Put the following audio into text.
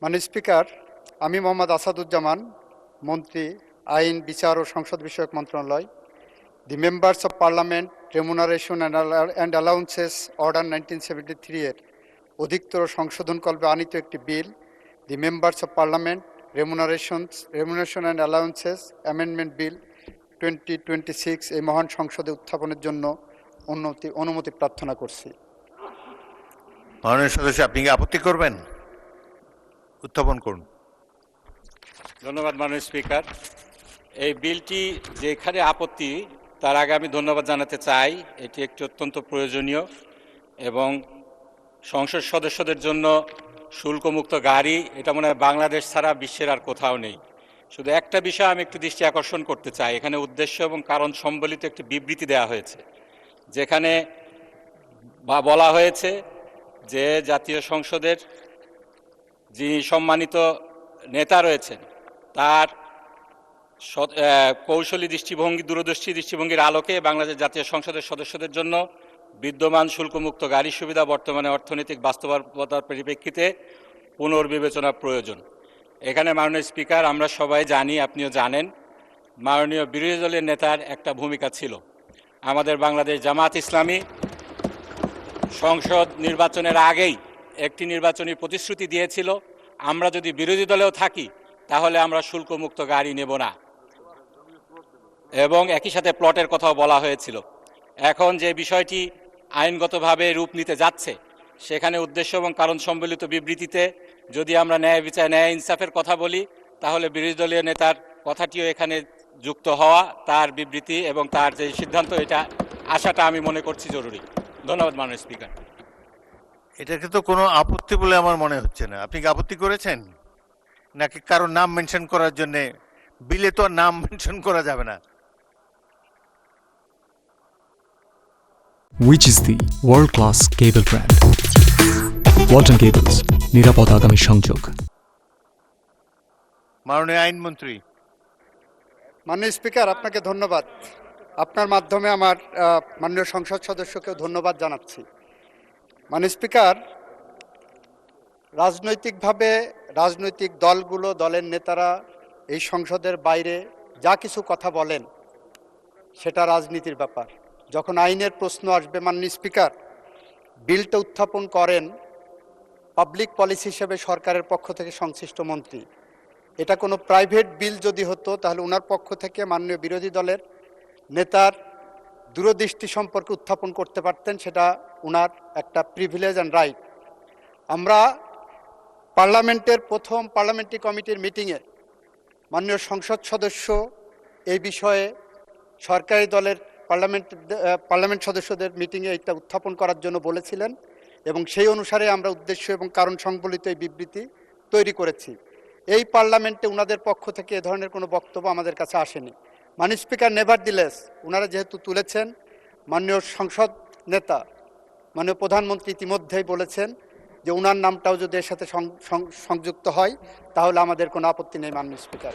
মাননীয় স্পিকার, আমি মোহাম্মদ আসাদুজ্জামান, মন্ত্রী, আইন, বিচার ও সংসদ বিষয়ক মন্ত্রণালয়, the members of parliament remuneration and allowances order 1973 এর অধিকতর সংশোধনকল্পে আনিত একটি bill, the members of parliament remuneration and allowances amendment bill 2026 এই মহান সংসদে উত্থাপনের জন্য অনুমতি প্রার্থনা করছি। মাননীয় সদস্য, আপনি কি আপত্তি করবেন? উত্থাপন করুন। ধন্যবাদ মাননীয় স্পিকার। এই বিলটি যেখানে আপত্তি, তার আগে আমি ধন্যবাদ জানাতে চাই। এটি একটি অত্যন্ত প্রয়োজনীয় এবং সংসদ সদস্যদের জন্য শুল্কমুক্ত গাড়ি, এটা মনে হয় বাংলাদেশ ছাড়া বিশ্বের আর কোথাও নেই। শুধু একটা বিষয় আমি একটু দৃষ্টি আকর্ষণ করতে চাই। এখানে উদ্দেশ্য এবং কারণ সম্বলিত একটি বিবৃতি দেওয়া হয়েছে, যেখানে বলা হয়েছে যে জাতীয় সংসদের যিনি সম্মানিত নেতা রয়েছেন, তার কৌশলী দৃষ্টিভঙ্গি, দূরদর্শী দৃষ্টিভঙ্গির আলোকে বাংলাদেশ জাতীয় সংসদের সদস্যদের জন্য বিদ্যমান শুল্কমুক্ত গাড়ি সুবিধা বর্তমানে অর্থনৈতিক বাস্তবতার পরিপ্রেক্ষিতে পুনর্বিবেচনা প্রয়োজন। এখানে মাননীয় স্পিকার, আমরা সবাই জানি, আপনিও জানেন, মাননীয় বিরোধী দলের নেতার একটা ভূমিকা ছিল। আমাদের বাংলাদেশ জামাত ইসলামী সংসদ নির্বাচনের আগেই একটি নির্বাচনী প্রতিশ্রুতি দিয়েছিল, আমরা যদি বিরোধী দলেও থাকি তাহলে আমরা শুল্কমুক্ত গাড়ি নেব না, এবং একই সাথে প্লটের কথাও বলা হয়েছিল। এখন যে বিষয়টি আইনগতভাবে রূপ নিতে যাচ্ছে, সেখানে উদ্দেশ্য এবং কারণ সম্বলিত বিবৃতিতে যদি আমরা ন্যায় বিচার, ন্যায় ইনসাফের কথা বলি, তাহলে বিরোধী দলীয় নেতার কথাটিও এখানে যুক্ত হওয়া, তার বিবৃতি এবং তার যে সিদ্ধান্ত, এটা আসাটা আমি মনে করছি জরুরি। ধন্যবাদ মাননীয় স্পিকার। এটাকে তো কোনো আপত্তি বলে আমার মনে হচ্ছে না। আপনি কি আপত্তি করেছেন, নাকি কারো নাম মেনশন করার জন্য? বিলে তো আর নাম মেনশন করা যাবে না। Which is the world-class cable brand? Walton Cables, নিরাপদ আগামী সংযোগ। মাননীয় আইনমন্ত্রী। মাননীয় স্পিকার, আপনাকে ধন্যবাদ। আপনার মাধ্যমে আমার মাননীয় সংসদ সদস্যকেও ধন্যবাদ জানাচ্ছি। মাননীয় স্পিকার, রাজনৈতিকভাবে রাজনৈতিক দলগুলো, দলের নেতারা এই সংসদের বাইরে যা কিছু কথা বলেন, সেটা রাজনীতির ব্যাপার। যখন আইনের প্রশ্ন আসবে, মাননীয় স্পিকার, বিলটা উত্থাপন করেন পাবলিক পলিসি হিসেবে সরকারের পক্ষ থেকে সংশ্লিষ্ট মন্ত্রী। এটা কোনো প্রাইভেট বিল যদি হতো, তাহলে ওনার পক্ষ থেকে মাননীয় বিরোধী দলের নেতার দূরদৃষ্টি সম্পর্কে উত্থাপন করতে পারতেন। সেটা ওনার একটা প্রিভিলেজ অ্যান্ড রাইট। আমরা পার্লামেন্টের প্রথম পার্লামেন্টারি কমিটির মিটিংয়ে মাননীয় সংসদ সদস্য এই বিষয়ে সরকারি দলের পার্লামেন্ট সদস্যদের মিটিংয়ে এটা উত্থাপন করার জন্য বলেছিলেন, এবং সেই অনুসারে আমরা উদ্দেশ্য এবং কারণ সংবলিত এই বিবৃতি তৈরি করেছি। এই পার্লামেন্টে ওনাদের পক্ষ থেকে এ ধরনের কোনো বক্তব্য আমাদের কাছে আসেনি। মাননীয় স্পিকার, নেভারদিলেস ওনারা যেহেতু তুলেছেন, মাননীয় সংসদ নেতা, মাননীয় প্রধানমন্ত্রী ইতিমধ্যেই বলেছেন যে ওনার নামটাও যদি এর সাথে সংযুক্ত হয়, তাহলে আমাদের কোনো আপত্তি নেই। মাননীয় স্পিকার।